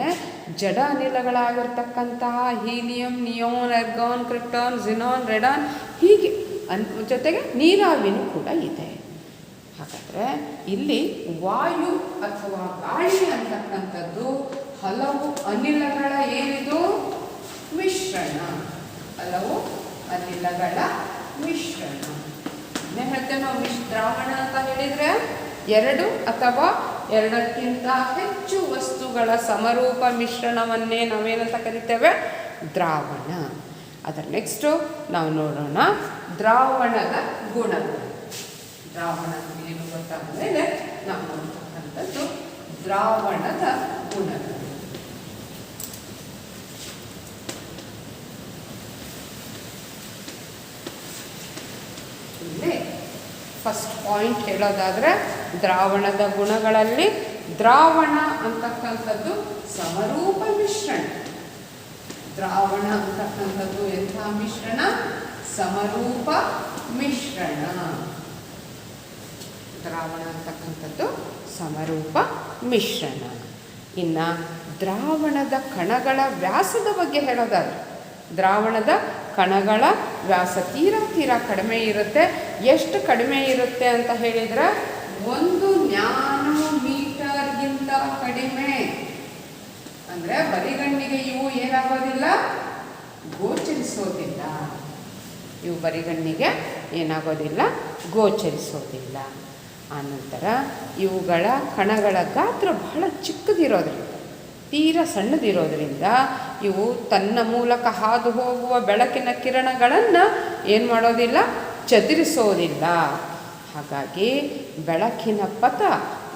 ಜಡ ಅನಿಲಗಳಾಗಿರ್ತಕ್ಕಂತಹ ಹೀಲಿಯಂ, ನಿಯೋನ್, ಎರ್ಗಾನ್, ಕ್ರಿಪ್ಟಾನ್, ಜಿನಾನ್, ರೆಡಾನ್, ಹೀಗೆ ಜೊತೆಗೆ ನೀರಾವಿನೂ ಕೂಡ ಇದೆ. ಹಾಗಾದರೆ ಇಲ್ಲಿ ವಾಯು ಅಥವಾ ಗಾಳಿ ಅಂತಕ್ಕಂಥದ್ದು ಹಲವು ಅನಿಲಗಳ ಏನಿದು ಮಿಶ್ರಣ. ಹಲವು ಅನಿಲಗಳ ಮಿಶ್ರಣ. ಹೇಳ್ತೇವೆ ನಾವು ದ್ರಾವಣ ಅಂತ ಹೇಳಿದರೆ ಎರಡು ಅಥವಾ ಎರಡಕ್ಕಿಂತ ಹೆಚ್ಚು ವಸ್ತುಗಳ ಸಮರೂಪ ಮಿಶ್ರಣವನ್ನೇ ನಾವೇನಂತ ಕರಿತೇವೆ? ದ್ರಾವಣ. ಅದರ ನೆಕ್ಸ್ಟು ನಾವು ನೋಡೋಣ ದ್ರಾವಣದ ಗುಣಗಳು. ದ್ರಾವಣ ಏನು ಗೊತ್ತಾದ ಮೇಲೆ ನಾವು ನೋಡ್ತಕ್ಕಂಥದ್ದು ದ್ರಾವಣದ ಗುಣಗಳು. ಇಲ್ಲಿ ಫಸ್ಟ್ ಪಾಯಿಂಟ್ ಹೇಳೋದಾದರೆ ದ್ರಾವಣದ ಗುಣಗಳಲ್ಲಿ ದ್ರಾವಣ ಅಂತಕ್ಕಂಥದ್ದು ಸಮರೂಪ ಮಿಶ್ರಣ. ದ್ರಾವಣ ಅಂತಕ್ಕಂಥದ್ದು ಎಂಥ ಮಿಶ್ರಣ? ಸಮರೂಪ ಮಿಶ್ರಣ. ದ್ರಾವಣ ಅಂತಕ್ಕಂಥದ್ದು ಸಮರೂಪ ಮಿಶ್ರಣ. ಇನ್ನು ದ್ರಾವಣದ ಕಣಗಳ ವ್ಯಾಸದ ಬಗ್ಗೆ ಹೇಳೋದಾದ್ರೆ, ದ್ರಾವಣದ ಕಣಗಳ ವ್ಯಾಸ ತೀರಾ ಕಡಿಮೆ ಇರುತ್ತೆ. ಎಷ್ಟು ಕಡಿಮೆ ಇರುತ್ತೆ ಅಂತ ಹೇಳಿದರೆ 1 ನ್ಯಾನೋಮೀಟರ್ಗಿಂತ ಕಡಿಮೆ. ಅಂದರೆ ಬರಿಗಣ್ಣಿಗೆ ಇವು ಏನಾಗೋದಿಲ್ಲ, ಗೋಚರಿಸೋದಿಲ್ಲ. ಇವು ಬರಿಗಣ್ಣಿಗೆ ಏನಾಗೋದಿಲ್ಲ, ಗೋಚರಿಸೋದಿಲ್ಲ. ಆನಂತರ ಇವುಗಳ ಕಣಗಳ ಗಾತ್ರ ಬಹಳ ಚಿಕ್ಕದಿರೋದ್ರಿಂದ, ತೀರ ಸಣ್ಣದಿರೋದ್ರಿಂದ ಇವು ತನ್ನ ಮೂಲಕ ಹಾದು ಹೋಗುವ ಬೆಳಕಿನ ಕಿರಣಗಳನ್ನು ಏನು ಮಾಡೋದಿಲ್ಲ, ಚದುರಿಸೋದಿಲ್ಲ. ಹಾಗಾಗಿ ಬೆಳಕಿನ ಪಥ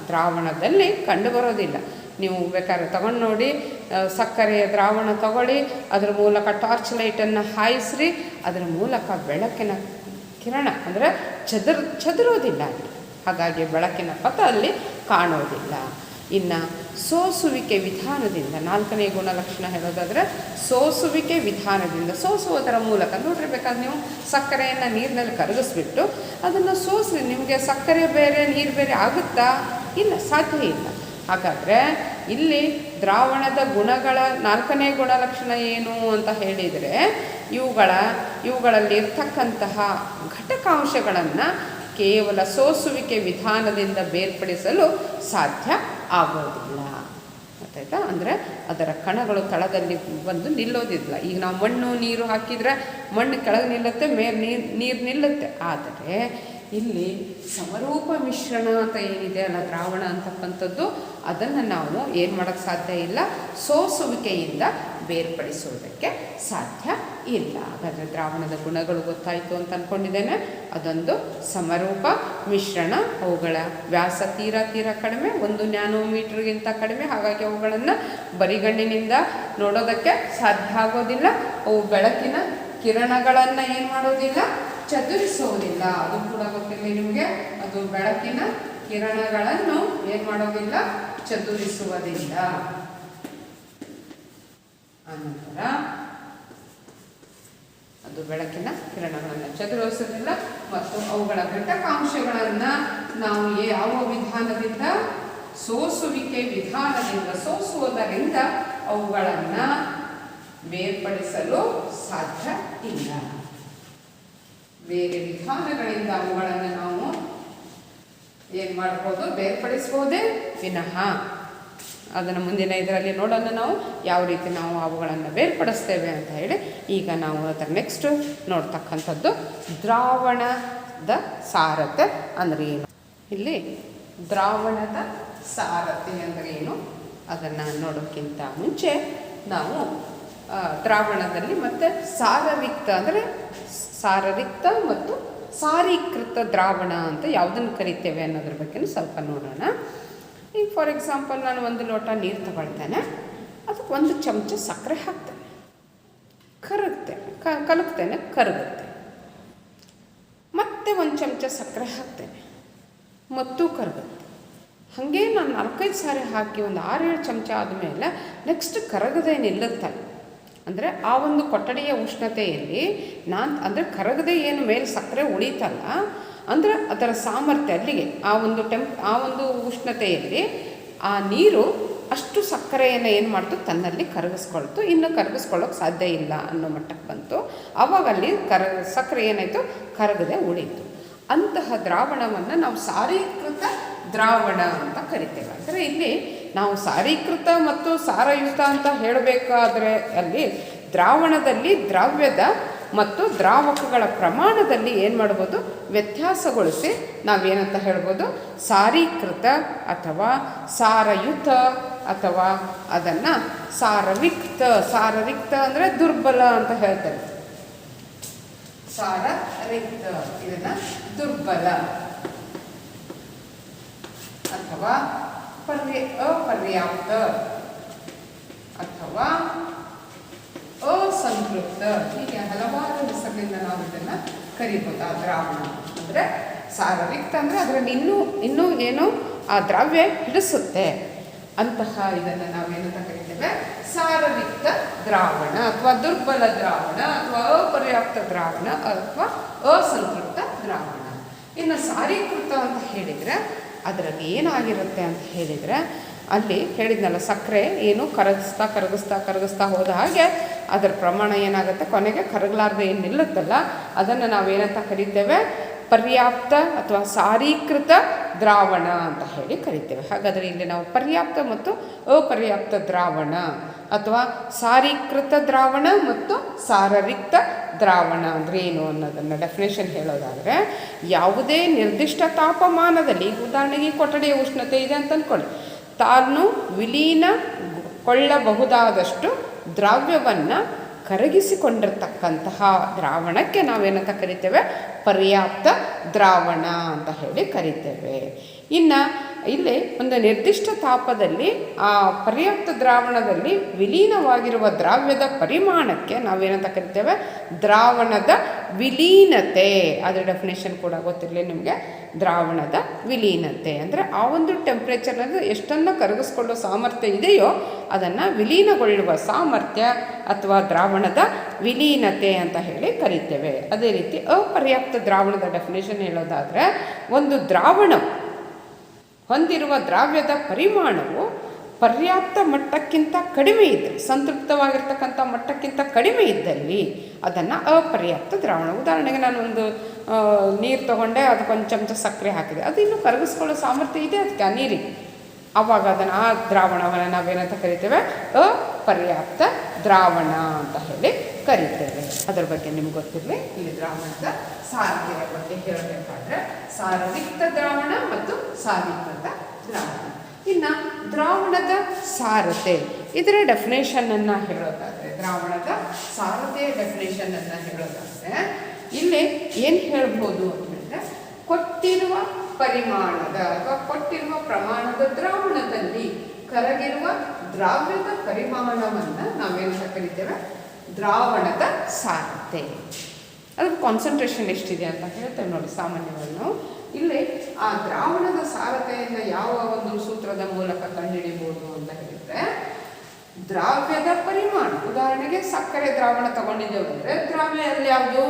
ದ್ರಾವಣದಲ್ಲಿ ಕಂಡುಬರೋದಿಲ್ಲ. ನೀವು ಬೇಕಾದ್ರೆ ತಗೊಂಡು ನೋಡಿ, ಸಕ್ಕರೆಯ ದ್ರಾವಣ ತಗೊಳ್ಳಿ, ಅದರ ಮೂಲಕ ಟಾರ್ಚ್ ಲೈಟನ್ನು ಹಾಯಿಸ್ರಿ, ಅದರ ಮೂಲಕ ಬೆಳಕಿನ ಕಿರಣ ಅಂದರೆ ಚದುರೋದಿಲ್ಲ ಅಲ್ಲಿ. ಹಾಗಾಗಿ ಬೆಳಕಿನ ಪಥ ಅಲ್ಲಿ ಕಾಣೋದಿಲ್ಲ. ಇನ್ನು ಸೋಸುವಿಕೆ ವಿಧಾನದಿಂದ, 4ನೇ ಗುಣಲಕ್ಷಣ ಹೇಳೋದಾದರೆ ಸೋಸುವಿಕೆ ವಿಧಾನದಿಂದ, ಸೋಸುವುದರ ಮೂಲಕ ನೋಡ್ರಿ. ಬೇಕಾದ್ರೆ ನೀವು ಸಕ್ಕರೆಯನ್ನು ನೀರಿನಲ್ಲಿ ಕರಗಿಸ್ಬಿಟ್ಟು ಅದನ್ನು ಸೋಸಿ, ನಿಮಗೆ ಸಕ್ಕರೆ ಬೇರೆ ನೀರು ಬೇರೆ ಆಗುತ್ತಾ? ಇಲ್ಲ, ಸಾಧ್ಯ ಇಲ್ಲ. ಹಾಗಾದರೆ ಇಲ್ಲಿ ದ್ರಾವಣದ ಗುಣಗಳ 4ನೇ ಗುಣಲಕ್ಷಣ ಏನು ಅಂತ ಹೇಳಿದರೆ, ಇವುಗಳಲ್ಲಿ ಇರ್ತಕ್ಕಂತಹ ಘಟಕಾಂಶಗಳನ್ನು ಕೇವಲ ಸೋಸುವಿಕೆ ವಿಧಾನದಿಂದ ಬೇರ್ಪಡಿಸಲು ಸಾಧ್ಯ ಆಗೋದಿಲ್ಲ. ಗೊತ್ತಾಯ್ತಾ? ಅಂದರೆ ಅದರ ಕಣಗಳು ತಳದಲ್ಲಿ ಬಂದು ನಿಲ್ಲೋದಿಲ್ಲ. ಈಗ ನಾವು ಮಣ್ಣು ನೀರು ಹಾಕಿದರೆ ಮಣ್ಣು ಕೆಳಗೆ ನಿಲ್ಲುತ್ತೆ, ಮೇಲೆ ನೀರು ನಿಲ್ಲುತ್ತೆ. ಆದರೆ ಇಲ್ಲಿ ಸಮರೂಪ ಮಿಶ್ರಣ ಅಂತ ಏನಿದೆ ಅಲ್ಲ, ದ್ರಾವಣ ಅಂತಕ್ಕಂಥದ್ದು, ಅದನ್ನು ನಾವು ಏನು ಮಾಡೋಕ್ಕೆ ಸಾಧ್ಯ ಇಲ್ಲ, ಸೋಸುವಿಕೆಯಿಂದ ಬೇರ್ಪಡಿಸುವುದಕ್ಕೆ ಸಾಧ್ಯ ಇಲ್ಲ. ಹಾಗಾದರೆ ದ್ರಾವಣದ ಗುಣಗಳು ಗೊತ್ತಾಯಿತು ಅಂತ ಅಂದ್ಕೊಂಡಿದ್ದೇನೆ. ಅದೊಂದು ಸಮರೂಪ ಮಿಶ್ರಣ. ಅವುಗಳ ವ್ಯಾಸ ತೀರಾ ಕಡಿಮೆ, 1 ನ್ಯಾನೋಮೀಟರ್ಗಿಂತ ಕಡಿಮೆ. ಹಾಗಾಗಿ ಅವುಗಳನ್ನು ಬರಿಗಣ್ಣಿನಿಂದ ನೋಡೋದಕ್ಕೆ ಸಾಧ್ಯ ಆಗೋದಿಲ್ಲ. ಅವು ಬೆಳಕಿನ ಕಿರಣಗಳನ್ನು ಏನು ಮಾಡೋದಿಲ್ಲ, ಚದುರಿಸೋದಿಲ್ಲ. ಅದು ಕೂಡ ಗೊತ್ತಿಲ್ಲ ನಿಮಗೆ. ಅದು ಬೆಳಕಿನ ಕಿರಣಗಳನ್ನು ಏನು ಮಾಡೋದಿಲ್ಲ, ಚದುರಿಸುವುದಿಲ್ಲ. ಆನಂತರ ಅದು ಬೆಳಕಿನ ಕಿರಣಗಳನ್ನು ಚದುರಿಸೋದಿಲ್ಲ. ಮತ್ತು ಅವುಗಳ ಘಟಕಾಂಶಗಳನ್ನು ನಾವು ಯಾವ ವಿಧಾನದಿಂದ, ಸೋಸುವಿಕೆ ವಿಧಾನದಿಂದ ಸೋಸುವುದರಿಂದ ಅವುಗಳನ್ನು ಬೇರ್ಪಡಿಸಲು ಸಾಧ್ಯ ಇಲ್ಲ. ಬೇರೆ ವಿಧಾನಗಳಿಂದ ಅವುಗಳನ್ನು ನಾವು ಏನು ಮಾಡ್ಬೋದು, ಬೇರ್ಪಡಿಸ್ಬೋದೇ ವಿನಃ ಅದನ್ನು ಮುಂದಿನ ಇದರಲ್ಲಿ ನೋಡೋಣ ನಾವು ಯಾವ ರೀತಿ ನಾವು ಅವುಗಳನ್ನು ಬೇರ್ಪಡಿಸ್ತೇವೆ ಅಂತ ಹೇಳಿ. ಈಗ ನಾವು ಅದರ ನೆಕ್ಸ್ಟ್ ನೋಡ್ತಕ್ಕಂಥದ್ದು ದ್ರಾವಣದ ಸಾರತೆ ಅಂದರೆ ಏನು. ಇಲ್ಲಿ ದ್ರಾವಣದ ಸಾರತೆ ಅಂದರೆ ಏನು ಅದನ್ನು ನೋಡೋಕ್ಕಿಂತ ಮುಂಚೆ ನಾವು ದ್ರಾವಣದಲ್ಲಿ ಮತ್ತು ಸಾರರಿಕ್ತ ಅಂದರೆ ಸಾರರಿಕ್ತ ಮತ್ತು ಸಾರೀಕೃತ ದ್ರಾವಣ ಅಂತ ಯಾವುದನ್ನು ಕರಿತೇವೆ ಅನ್ನೋದ್ರ ಬಗ್ಗೆ ಸ್ವಲ್ಪ ನೋಡೋಣ. ಈಗ ಫಾರ್ ಎಕ್ಸಾಂಪಲ್ ನಾನು ಒಂದು ಲೋಟ ನೀರು ತಗೊಳ್ತೇನೆ, ಅದಕ್ಕೆ 1 ಚಮಚ ಸಕ್ಕರೆ ಹಾಕ್ತೇನೆ, ಕಲಕ್ತೇನೆ, ಕರಗುತ್ತೆ. ಮತ್ತೆ 1 ಚಮಚ ಸಕ್ಕರೆ ಹಾಕ್ತೇನೆ, ಮತ್ತು ಕರಗುತ್ತೆ. ಹಾಗೆ ನಾನು 4-5 ಸಾರಿ ಹಾಕಿ ಒಂದು 6-7 ಚಮಚ ಆದಮೇಲೆ ನೆಕ್ಸ್ಟ್ ಕರಗದೆ ನಿಲ್ಲುತ್ತಲ್ಲ. ಅಂದರೆ ಆ ಒಂದು ಕೊಠಡಿಯ ಉಷ್ಣತೆಯಲ್ಲಿ ಅಂದರೆ ಕರಗದೆ ಏನು ಮೇಲೆ ಸಕ್ಕರೆ ಉಳಿತಲ್ಲ, ಅಂದರೆ ಅದರ ಸಾಮರ್ಥ್ಯ ಅಲ್ಲಿಗೆ ಆ ಒಂದು ಉಷ್ಣತೆಯಲ್ಲಿ ಆ ನೀರು ಅಷ್ಟು ಸಕ್ಕರೆಯನ್ನು ಏನು ಮಾಡ್ತು, ತನ್ನಲ್ಲಿ ಕರಗಿಸ್ಕೊಳ್ತು. ಇನ್ನು ಕರಗಿಸ್ಕೊಳ್ಳೋಕೆ ಸಾಧ್ಯ ಇಲ್ಲ ಅನ್ನೋ ಮಟ್ಟಕ್ಕೆ ಬಂತು. ಆವಾಗ ಅಲ್ಲಿ ಸಕ್ಕರೆ ಏನಾಯಿತು, ಕರಗದೆ ಉಳಿತು. ಅಂತಹ ದ್ರಾವಣವನ್ನು ನಾವು ಸಾರೀಕೃತ ದ್ರಾವಣ ಅಂತ ಕರಿತೇವೆ. ಅಂದರೆ ಇಲ್ಲಿ ನಾವು ಸಾರೀಕೃತ ಮತ್ತು ಸಾರಯುತ ಅಂತ ಹೇಳಬೇಕಾದ್ರೆ ಅಲ್ಲಿ ದ್ರಾವಣದಲ್ಲಿ ದ್ರವ್ಯದ ಮತ್ತು ದ್ರಾವಕಗಳ ಪ್ರಮಾಣದಲ್ಲಿ ಏನು ಮಾಡ್ಬೋದು, ವ್ಯತ್ಯಾಸಗೊಳಿಸಿ ನಾವೇನಂತ ಹೇಳ್ಬೋದು, ಸಾರೀಕೃತ ಅಥವಾ ಸಾರಯುತ ಅಥವಾ ಅದನ್ನು ಸಾರರಿಕ್ತ ಅಂದರೆ ದುರ್ಬಲ ಅಂತ ಹೇಳ್ತಾರೆ. ಸಾರರಿಕ್ತ ಇದನ್ನು ದುರ್ಬಲ ಅಥವಾ ಅಪರ್ಯಾಪ್ತ ಅಥವಾ ಅಸಂತೃಪ್ತ, ಹೀಗೆ ಹಲವಾರು ಹೆಸರಿನಿಂದ ನಾವು ಇದನ್ನು ಕರಿಬೋದು. ಆ ದ್ರಾವಣ ಅಂದರೆ ಸಾರರಿಕ್ತ ಅಂದರೆ ಅದರಲ್ಲಿ ಇನ್ನೂ ಏನೋ ಆ ದ್ರವ್ಯ ಹಿಡಿಸುತ್ತೆ. ಅಂತಹ ಇದನ್ನು ನಾವೇನಂತ ಕರಿತೇವೆ, ಸಾರರಿಕ್ತ ದ್ರಾವಣ ಅಥವಾ ದುರ್ಬಲ ದ್ರಾವಣ ಅಥವಾ ಅಪರ್ಯಾಪ್ತ ದ್ರಾವಣ ಅಥವಾ ಅಸಂತೃಪ್ತ ದ್ರಾವಣ. ಇನ್ನು ಸಾರೀಕೃತ ಅಂತ ಹೇಳಿದರೆ ಅದರಲ್ಲಿ ಏನಾಗಿರುತ್ತೆ ಅಂತ ಹೇಳಿದರೆ, ಅಲ್ಲಿ ಹೇಳಿದ್ನಲ್ಲ ಸಕ್ಕರೆ ಏನು ಕರಗಿಸ್ತಾ ಹೋದ ಹಾಗೆ ಅದರ ಪ್ರಮಾಣ ಏನಾಗುತ್ತೆ, ಕೊನೆಗೆ ಕರಗಲಾರ್ದೆ ಏನು ನಿಲ್ಲುತ್ತಲ್ಲ, ಅದನ್ನು ನಾವೇನಂತ ಕರಿತೇವೆ, ಪರ್ಯಾಪ್ತ ಅಥವಾ ಸಾರೀಕೃತ ದ್ರಾವಣ ಅಂತ ಹೇಳಿ ಕರಿತೇವೆ. ಹಾಗಾದರೆ ಇಲ್ಲಿ ನಾವು ಪರ್ಯಾಪ್ತ ಮತ್ತು ಅಪರ್ಯಾಪ್ತ ದ್ರಾವಣ ಅಥವಾ ಸಾರೀಕೃತ ದ್ರಾವಣ ಮತ್ತು ಸಾರರಿಕ್ತ ದ್ರಾವಣ ಅಂದರೆ ಏನು ಅನ್ನೋದನ್ನು ಡೆಫಿನೇಷನ್ ಹೇಳೋದಾದರೆ, ಯಾವುದೇ ನಿರ್ದಿಷ್ಟ ತಾಪಮಾನದಲ್ಲಿ, ಉದಾಹರಣೆಗೆ ಕೊಠಡಿಯ ಉಷ್ಣತೆ ಇದೆ ಅಂತ ಅಂದ್ಕೊಳ್ಳಿ, ತಾನು ವಿಲೀನಗೊಳ್ಳಬಹುದಾದಷ್ಟು ದ್ರವ್ಯವನ್ನು ಕರಗಿಸಿಕೊಂಡಿರ್ತಕ್ಕಂತಹ ದ್ರಾವಣಕ್ಕೆ ನಾವೇನಂತ ಕರಿತೇವೆ, ಪರ್ಯಾಪ್ತ ದ್ರಾವಣ ಅಂತ ಹೇಳಿ ಕರಿತೇವೆ. ಇನ್ನು ಇಲ್ಲಿ ಒಂದು ನಿರ್ದಿಷ್ಟ ತಾಪದಲ್ಲಿ ಆ ಪರ್ಯಾಪ್ತ ದ್ರಾವಣದಲ್ಲಿ ವಿಲೀನವಾಗಿರುವ ದ್ರಾವ್ಯದ ಪರಿಮಾಣಕ್ಕೆ ನಾವೇನಂತ ಕರಿತೇವೆ, ದ್ರಾವಣದ ವಿಲೀನತೆ. ಅದರ ಡೆಫಿನೇಷನ್ ಕೂಡ ಗೊತ್ತಿರಲಿ ನಿಮಗೆ. ದ್ರಾವಣದ ವಿಲೀನತೆ ಅಂದರೆ ಆ ಒಂದು ಟೆಂಪ್ರೇಚರ್ನಲ್ಲಿ ಎಷ್ಟನ್ನು ಕರಗಿಸ್ಕೊಳ್ಳೋ ಸಾಮರ್ಥ್ಯ ಇದೆಯೋ ಅದನ್ನು ವಿಲೀನಗೊಳ್ಳುವ ಸಾಮರ್ಥ್ಯ ಅಥವಾ ದ್ರಾವಣದ ವಿಲೀನತೆ ಅಂತ ಹೇಳಿ ಕರಿತೇವೆ. ಅದೇ ರೀತಿ ಅಪರ್ಯಾಪ್ತ ದ್ರಾವಣದ ಡೆಫಿನೇಷನ್ ಹೇಳೋದಾದರೆ, ಒಂದು ದ್ರಾವಣ ಹೊಂದಿರುವ ದ್ರಾವ್ಯದ ಪರಿಮಾಣವು ಪರ್ಯಾಪ್ತ ಮಟ್ಟಕ್ಕಿಂತ ಕಡಿಮೆ ಇದ್ದರೆ, ಸಂತೃಪ್ತವಾಗಿರ್ತಕ್ಕಂಥ ಮಟ್ಟಕ್ಕಿಂತ ಕಡಿಮೆ ಇದ್ದಲ್ಲಿ ಅದನ್ನು ಅಪರ್ಯಾಪ್ತ ದ್ರಾವಣ. ಉದಾಹರಣೆಗೆ ನಾನು ಒಂದು ನೀರು ತೊಗೊಂಡೆ, ಅದಕ್ಕೆ 1 ಚಮಚ ಸಕ್ಕರೆ ಹಾಕಿದೆ, ಅದು ಇನ್ನೂ ಕರಗಿಸ್ಕೊಳ್ಳೋ ಸಾಮರ್ಥ್ಯ ಇದೆ ಅದಕ್ಕೆ ಆ ನೀರಿಗೆ. ಆವಾಗ ಅದನ್ನು ಆ ದ್ರಾವಣವನ್ನು ನಾವೇನಂತ ಕರಿತೇವೆ, ಅಪರ್ಯಾಪ್ತ ದ್ರಾವಣ ಅಂತ ಹೇಳಿ ಕರಿತೇವೆ. ಅದರ ಬಗ್ಗೆ ನಿಮ್ಗೆ ಗೊತ್ತಿರಲಿ. ಇಲ್ಲಿ ದ್ರಾವಣದ ಸಾರತೆಯ ಬಗ್ಗೆ ಹೇಳಬೇಕಾದ್ರೆ ಸಾರರಿಕ್ತ ದ್ರಾವಣ ಮತ್ತು ಸಾರೀಕೃತ ದ್ರಾವಣ. ಇನ್ನು ದ್ರಾವಣದ ಸಾರತೆ, ಇದರ ಡೆಫಿನೇಷನನ್ನು ಹೇಳೋದಾದರೆ, ದ್ರಾವಣದ ಸಾರತೆಯ ಡೆಫಿನೇಷನನ್ನು ಹೇಳೋದಾದರೆ ಇಲ್ಲಿ ಏನು ಹೇಳ್ಬೋದು ಅಂತಂದರೆ, ಕೊಟ್ಟಿರುವ ಪರಿಮಾಣದ ಅಥವಾ ಕೊಟ್ಟಿರುವ ಪ್ರಮಾಣದ ದ್ರಾವಣದಲ್ಲಿ ಕರಗಿರುವ ದ್ರಾವ್ಯದ ಪರಿಮಾಣವನ್ನು ನಾವೇನಂತ ಕರಿತೇವೆ, ದ್ರಾವಣದ ಸಾರತೆ. ಅದ್ರ ಕಾನ್ಸಂಟ್ರೇಷನ್ ಎಷ್ಟಿದೆ ಅಂತ ಹೇಳ್ತೇವೆ ನೋಡಿ. ಸಾಮಾನ್ಯವಾಗಿ ನಾವು ಇಲ್ಲಿ ಆ ದ್ರಾವಣದ ಸಾರತೆಯನ್ನು ಯಾವ ಒಂದು ಸೂತ್ರದ ಮೂಲಕ ಕಂಡುಹಿಡಿಬೋದು ಅಂತ ಹೇಳಿದರೆ, ದ್ರಾವ್ಯದ ಪರಿಮಾಣ. ಉದಾಹರಣೆಗೆ ಸಕ್ಕರೆ ದ್ರಾವಣ ತಗೊಂಡಿದ್ದೇವೆ ಅಂದರೆ ದ್ರಾವ್ಯಲ್ಲಿ ಯಾವುದು,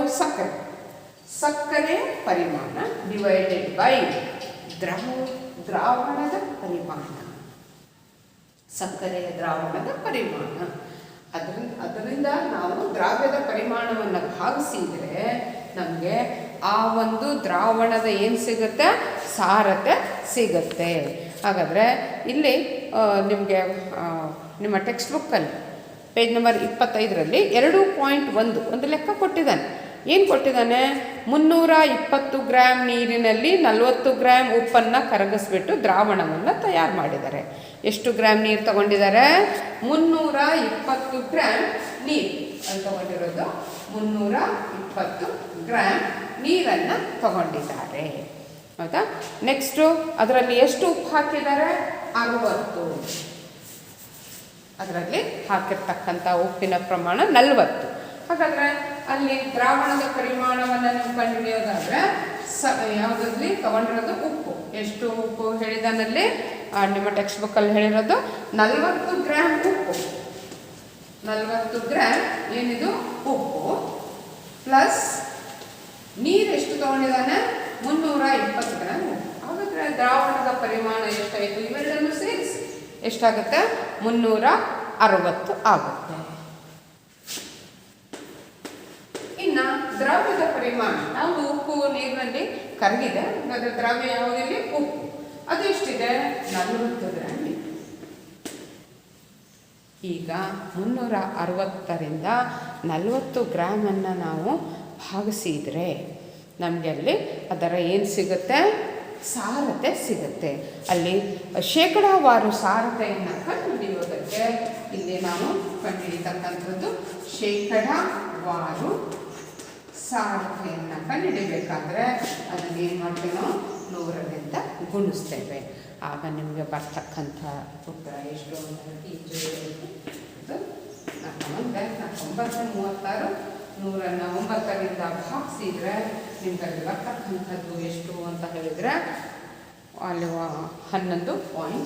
ಸಕ್ಕರೆ ಪರಿಮಾಣ ಡಿವೈಡೆಡ್ ಬೈ ದ್ರಾವಣದ ಪರಿಮಾಣ, ಸಕ್ಕರೆಯ ದ್ರಾವಣದ ಪರಿಮಾಣ. ಅದರಿಂದ ನಾವು ದ್ರಾವ್ಯದ ಪರಿಮಾಣವನ್ನು ಭಾಗಿಸಿದರೆ ನಮಗೆ ಆ ಒಂದು ದ್ರಾವಣದ ಏನು ಸಿಗುತ್ತೆ, ಸಾರತೆ ಸಿಗುತ್ತೆ. ಹಾಗಾದರೆ ಇಲ್ಲಿ ನಿಮಗೆ ನಿಮ್ಮ ಟೆಕ್ಸ್ಟ್ ಬುಕ್ಕಲ್ಲಿ ಪೇಜ್ ನಂಬರ್ 25ರಲ್ಲಿ 2.1 ಒಂದು ಲೆಕ್ಕ ಕೊಟ್ಟಿದ್ದಾನೆ. ಏನು ಕೊಟ್ಟಿದ್ದಾನೆ? 320 ಗ್ರಾಮ್ ನೀರಿನಲ್ಲಿ 40 ಗ್ರಾಮ್ ಉಪ್ಪನ್ನು ಕರಗಿಸ್ಬಿಟ್ಟು ದ್ರಾವಣವನ್ನು ತಯಾರು ಮಾಡಿದ್ದಾರೆ. ಎಷ್ಟು ಗ್ರಾಮ್ ನೀರು ತಗೊಂಡಿದ್ದಾರೆ? 320 ಗ್ರಾಮ್ ನೀರು ಅಲ್ಲಿ ತಗೊಂಡಿರೋದು 320 ಗ್ರಾಮ್ ನೀರನ್ನು ತಗೊಂಡಿದ್ದಾರೆ. ಹೌದಾ? ನೆಕ್ಸ್ಟು ಅದರಲ್ಲಿ ಎಷ್ಟು ಉಪ್ಪು ಹಾಕಿದ್ದಾರೆ? 60. ಅದರಲ್ಲಿ ಹಾಕಿರ್ತಕ್ಕಂಥ ಉಪ್ಪಿನ ಪ್ರಮಾಣ 40. ಹಾಗಾದರೆ ಅಲ್ಲಿ ದ್ರಾವಣದ ಪರಿಮಾಣವನ್ನು ನೀವು ಕಂಡುಹಿಡಿಯೋದಾದರೆ ಯಾವುದರಲ್ಲಿ ತಗೊಂಡಿರೋದು ಉಪ್ಪು. ಎಷ್ಟು ಉಪ್ಪು ಹೇಳಿದಾನಲ್ಲಿ ನಿಮ್ಮ ಟೆಕ್ಸ್ಟ್ ಬುಕ್ಕಲ್ಲಿ ಹೇಳಿರೋದು 40 ಗ್ರಾಮ್ ಉಪ್ಪು. 40 ಗ್ರಾಮ್ ಏನಿದು ಉಪ್ಪು ಪ್ಲಸ್ ನೀರು ಎಷ್ಟು ತಗೊಂಡಿದ್ದಾನೆ? 320 ಗ್ರಾಮ್ ಉಪ್ಪು. ಹಾಗಾದರೆ ದ್ರಾವಣದ ಪರಿಮಾಣ ಎಷ್ಟಾಯಿತು? ಇವೆರಡನ್ನು ಸೇರಿಸಿ ಎಷ್ಟಾಗುತ್ತೆ? 360 ಆಗುತ್ತೆ. ಇನ್ನು ದ್ರವ್ಯದ ಪರಿಮಾಣ, ನಾವು ಉಪ್ಪು ನೀರಿನಲ್ಲಿ ಕರಗಿದೆ, ಅದರ ದ್ರವ್ಯ ಯಾವುದಿದೆ? ಉಪ್ಪು. ಅದೆಷ್ಟಿದೆ? 40 ಗ್ರಾಮ್. ಈಗ 360ರಿಂದ 40 ಗ್ರಾಮನ್ನು ನಾವು ಭಾಗಿಸಿದರೆ ನಮಗೆ ಅಲ್ಲಿ ಅದರ ಏನು ಸಿಗುತ್ತೆ? ಸಾರತೆ ಸಿಗುತ್ತೆ. ಅಲ್ಲಿ ಶೇಕಡಾವಾರು ಸಾರತೆಯನ್ನು ಕಂಡುಹಿಡಿಯೋದಕ್ಕೆ ಇಲ್ಲಿ ನಾವು ಕಂಡುಹಿಡಿತಕ್ಕಂಥದ್ದು ಶೇಕಡಾವಾರು ಸಾರತೆಯನ್ನು ಕಂಡುಹಿಡಿಬೇಕಾದ್ರೆ ಅದನ್ನು ಏನು ಮಾಡ್ತೀವಿ? ನಾವು 100ರಿಂದ ಗುಣಿಸ್ತೇವೆ. ಆಗ ನಿಮಗೆ ಬರ್ತಕ್ಕಂಥ ಉತ್ತರ ಎಷ್ಟು ಅಂತ ಟೀಚರ್ 936 100ನ್ನು 9ರಿಂದ ಭಾಗಿಸಿದರೆ ನಿಮ್ಗೆ ಬರ್ತಕ್ಕಂಥದ್ದು ಎಷ್ಟು ಅಂತ ಹೇಳಿದರೆ ಅಲ್ಲಿ 11.1.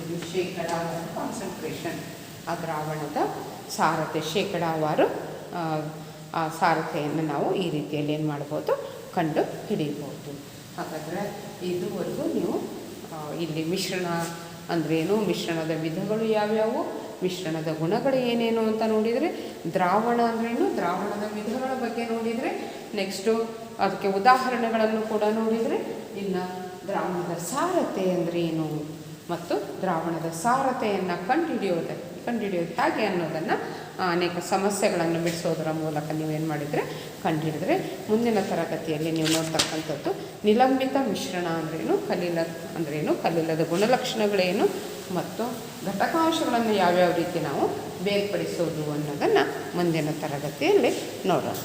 ಇದು ಶೇಕಡಾವಾರು ಕಾನ್ಸಂಟ್ರೇಷನ್, ಆ ದ್ರಾವಣದ ಸಾರತೆ ಶೇಕಡಾವಾರು ಆ ಸಾರತೆಯನ್ನು ನಾವು ಈ ರೀತಿಯಲ್ಲಿ ಏನು ಮಾಡ್ಬೋದು? ಕಂಡು ಹಿಡಿಯಬಹುದು. ಹಾಗಾದರೆ ಇದುವರೆಗೂ ನೀವು ಇಲ್ಲಿ ಮಿಶ್ರಣ ಅಂದ್ರೇನು, ಮಿಶ್ರಣದ ವಿಧಗಳು ಯಾವ್ಯಾವು, ಮಿಶ್ರಣದ ಗುಣಗಳು ಏನೇನು ಅಂತ ನೋಡಿದರೆ, ದ್ರಾವಣ ಅಂದ್ರೇನು, ದ್ರಾವಣದ ವಿಧಗಳ ಬಗ್ಗೆ ನೋಡಿದರೆ, ನೆಕ್ಸ್ಟು ಅದಕ್ಕೆ ಉದಾಹರಣೆಗಳನ್ನು ಕೂಡ ನೋಡಿದರೆ, ಇನ್ನು ದ್ರಾವಣದ ಸಾರತೆ ಅಂದ್ರೇನು ಮತ್ತು ದ್ರಾವಣದ ಸಾರತೆಯನ್ನು ಕಂಡುಹಿಡಿಯೋದು ಹೇಗೆ ಅನ್ನೋದನ್ನು ಅನೇಕ ಸಮಸ್ಯೆಗಳನ್ನು ಬಿಡಿಸೋದರ ಮೂಲಕ ನೀವೇನು ಮಾಡಿದರೆ ಕಂಡುಹಿಡಿದ್ರೆ ಮುಂದಿನ ತರಗತಿಯಲ್ಲಿ ನೀವು ನೋಡ್ತಕ್ಕಂಥದ್ದು ನಿಲಂಬಿತ ಮಿಶ್ರಣ ಅಂದ್ರೇನು, ಕಲಿಲ ಅಂದ್ರೇನು, ಕಲಿಲದ ಗುಣಲಕ್ಷಣಗಳೇನು ಮತ್ತು ಘಟಕಾಂಶಗಳನ್ನು ಯಾವ್ಯಾವ ರೀತಿ ನಾವು ಬೇರ್ಪಡಿಸೋದು ಅನ್ನೋದನ್ನು ಮುಂದಿನ ತರಗತಿಯಲ್ಲಿ ನೋಡೋಣ.